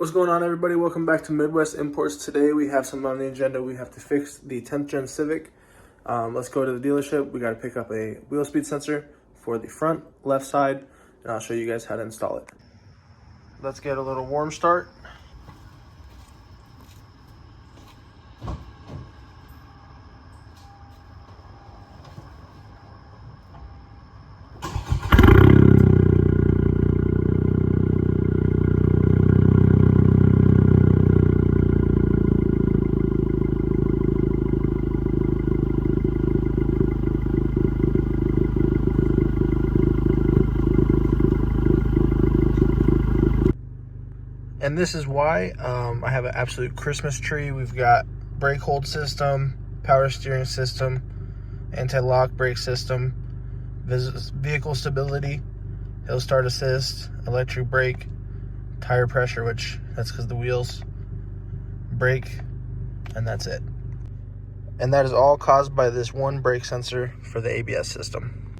What's going on, everybody? Welcome back to Midwest Imports. Today we have some on the agenda. We have to fix the 10th gen Civic. Let's go to the dealership. We got to pick up a wheel speed sensor for the front left side, and I'll show you guys how to install it. Let's get a little warm start. And this is why I have an absolute Christmas tree. We've got brake hold system, power steering system, anti-lock brake system, vehicle stability, hill start assist, electric brake, tire pressure, which that's because the wheels, brake, and that's it. And that is all caused by this one brake sensor for the ABS system.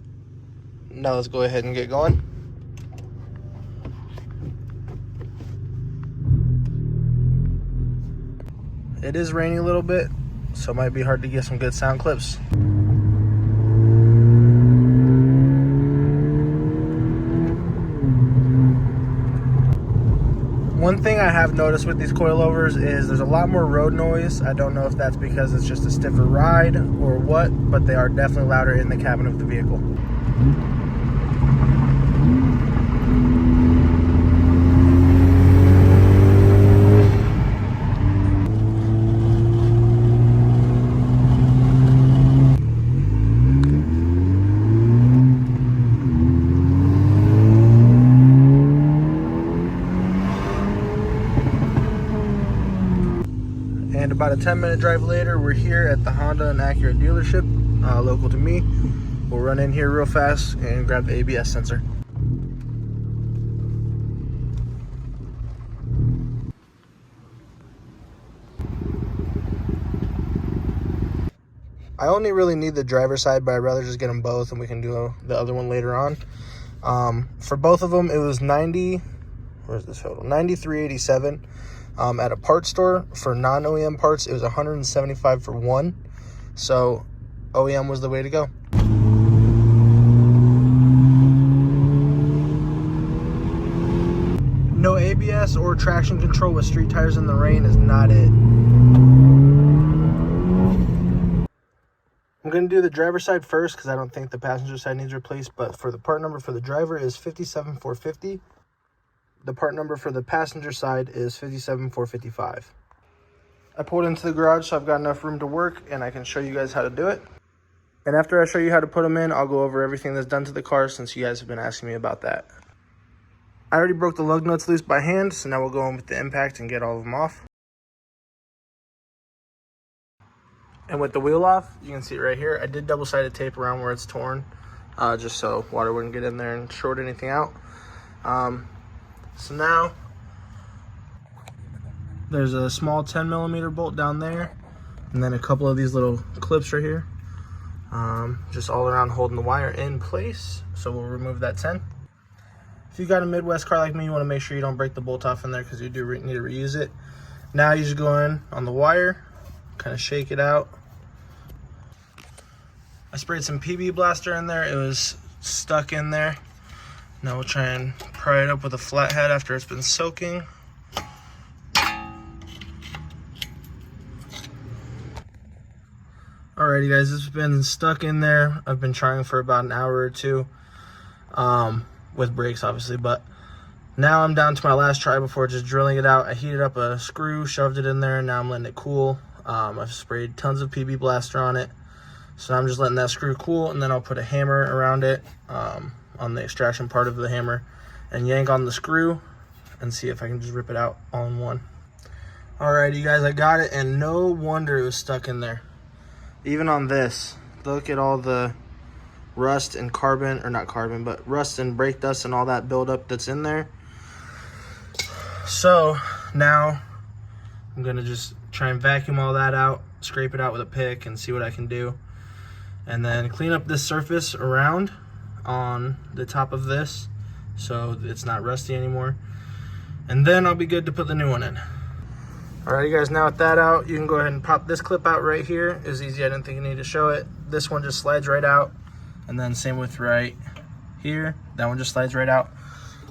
Now let's go ahead and get going. It is raining a little bit, so it might be hard to get some good sound clips. One thing I have noticed with these coilovers is there's a lot more road noise. I don't know if that's because it's just a stiffer ride or what, but they are definitely louder in the cabin of the vehicle. And about a 10-minute drive later, we're here at the Honda and Acura dealership, local to me. We'll run in here real fast and grab the ABS sensor. I only really need the driver's side, but I'd rather just get them both and we can do the other one later on. For both of them, it was where's this total? $93.87. At a parts store. For non-OEM parts, it was $175 for one. So OEM was the way to go. No ABS or traction control with street tires in the rain is not it. I'm going to do the driver's side first because I don't think the passenger side needs replaced, but for the part number for the driver is 57450. The part number for the passenger side is 57455. I pulled into the garage, so I've got enough room to work, and I can show you guys how to do it. And after I show you how to put them in, I'll go over everything that's done to the car since you guys have been asking me about that. I already broke the lug nuts loose by hand, so now we'll go in with the impact and get all of them off. And with the wheel off, you can see it right here. I did double-sided tape around where it's torn, just so water wouldn't get in there and short anything out. So now there's a small 10mm bolt down there, and then a couple of these little clips right here, just all around holding the wire in place. So we'll remove that 10. If you got a Midwest car like me, you want to make sure you don't break the bolt off in there because you do need to reuse it. Now you just go in on the wire, kind of shake it out. I sprayed some PB Blaster in there. It was stuck in there. Now we'll try and pry it up with a flathead after it's been soaking. Alrighty guys, it's been stuck in there. I've been trying for about an hour or two, with brakes obviously, but now I'm down to my last try before just drilling it out. I heated up a screw, shoved it in there, and now I'm letting it cool. I've sprayed tons of PB Blaster on it, so I'm just letting that screw cool, and then I'll put a hammer around it, on the extraction part of the hammer, and yank on the screw and see if I can just rip it out all in one. Alrighty guys, I got it, and no wonder it was stuck in there. Even on this, look at all the rust and carbon, or not carbon, but rust and brake dust and all that buildup that's in there. So now I'm gonna just try and vacuum all that out, scrape it out with a pick and see what I can do, and then clean up this surface around on the top of this so it's not rusty anymore. and then I'll be good to put the new one in. Alright, you guys, now with that out, you can go ahead and pop this clip out right here. It was easy, I didn't think you need to show it. This one just slides right out, and then same with right here. That one just slides right out.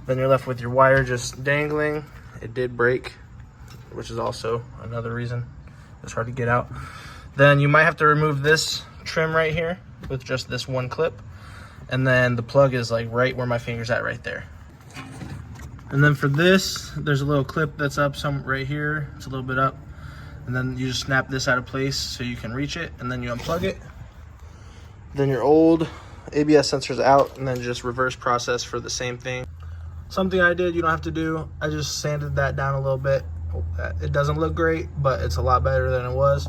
Then you're left with your wire just dangling. It did break, which is also another reason it's hard to get out. Then you might have to remove this trim right here with just this one clip. And then the plug is like right where my finger's at right there. And then for this, there's a little clip that's up some right here. It's a little bit up. And then you just snap this out of place so you can reach it, and then you unplug it. Then your old ABS sensor's out, and then just reverse process for the same thing. Something I did, you don't have to do, I just sanded that down a little bit. It doesn't look great, but it's a lot better than it was.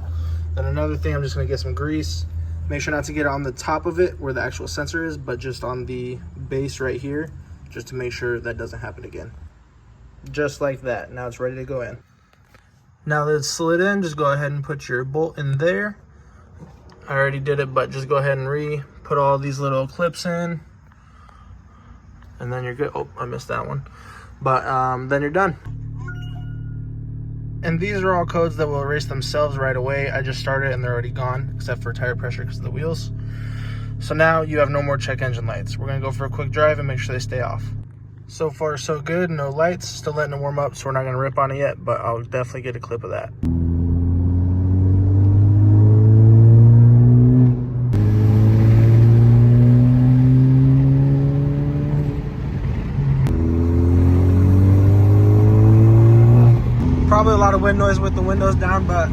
Then another thing, I'm just gonna get some grease. Make sure not to get it on the top of it where the actual sensor is, but just on the base right here, just to make sure that doesn't happen again. Just like that. Now it's ready to go in. Now that it's slid in, just go ahead and put your bolt in there. I already did it, but just go ahead and put all these little clips in, and then you're good. Oh, I missed that one. But then you're done. And these are all codes that will erase themselves right away. I just started and they're already gone, except for tire pressure because of the wheels. So now you have no more check engine lights. We're gonna go for a quick drive and make sure they stay off. So far so good, no lights, still letting it warm up, so we're not gonna rip on it yet, but I'll definitely get a clip of that. Probably a lot of wind noise with the windows down, but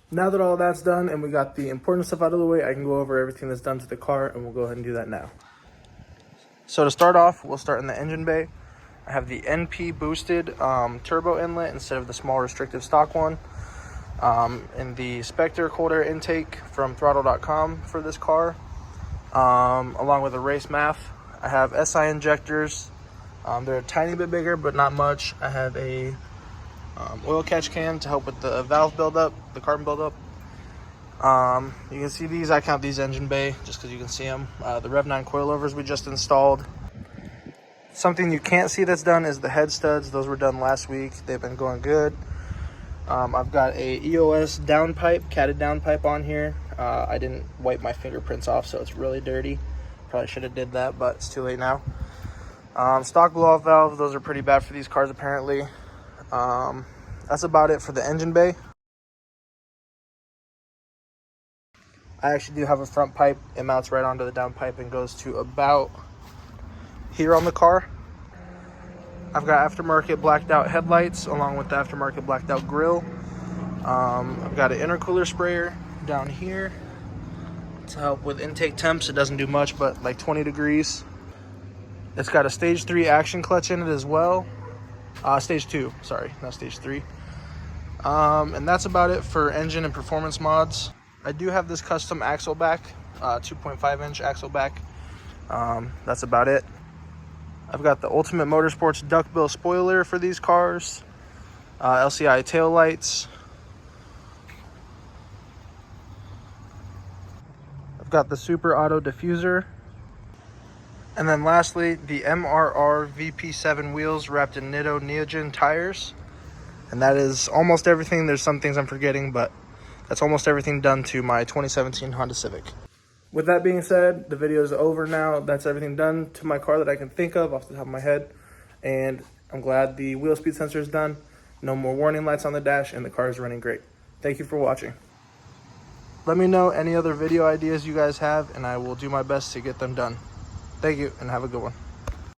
now that all that's done and we got the important stuff out of the way, I can go over everything that's done to the car, and we'll go ahead and do that now. So to start off, we'll start in the engine bay. I have the NP boosted turbo inlet instead of the small restrictive stock one. In the Spectre cold air intake from throttle.com for this car, along with a race math. I have SI injectors. They're a tiny bit bigger, but not much. I have a oil catch can to help with the valve buildup, the carbon buildup. You can see these, I count these engine bay just because you can see them. The Rev 9 coilovers we just installed. Something you can't see that's done is the head studs. Those were done last week. They've been going good. I've got a EOS downpipe, catted downpipe on here. I didn't wipe my fingerprints off, so it's really dirty. Probably should have did that, but it's too late now. Stock blow-off valves, those are pretty bad for these cars apparently. That's about it for the engine bay. I actually do have a front pipe. It mounts right onto the downpipe and goes to about here on the car. I've got aftermarket blacked out headlights along with the aftermarket blacked out grille. I've got an intercooler sprayer down here to help with intake temps. It doesn't do much, but like 20 degrees. It's got a stage 3 action clutch in it as well. Stage 2, sorry, not stage 3. And that's about it for engine and performance mods. I do have this custom axle back, 2.5 inch axle back. That's about it. I've got the Ultimate Motorsports duckbill spoiler for these cars, LCI tail lights. I've got the Super Auto diffuser. And then lastly, the MRR VP7 wheels wrapped in Nitto Neogen tires. And that is almost everything. There's some things I'm forgetting, but that's almost everything done to my 2017 Honda Civic. With that being said, the video is over now. That's everything done to my car that I can think of off the top of my head. And I'm glad the wheel speed sensor is done. No more warning lights on the dash, and the car is running great. Thank you for watching. Let me know any other video ideas you guys have, and I will do my best to get them done. Thank you, and have a good one.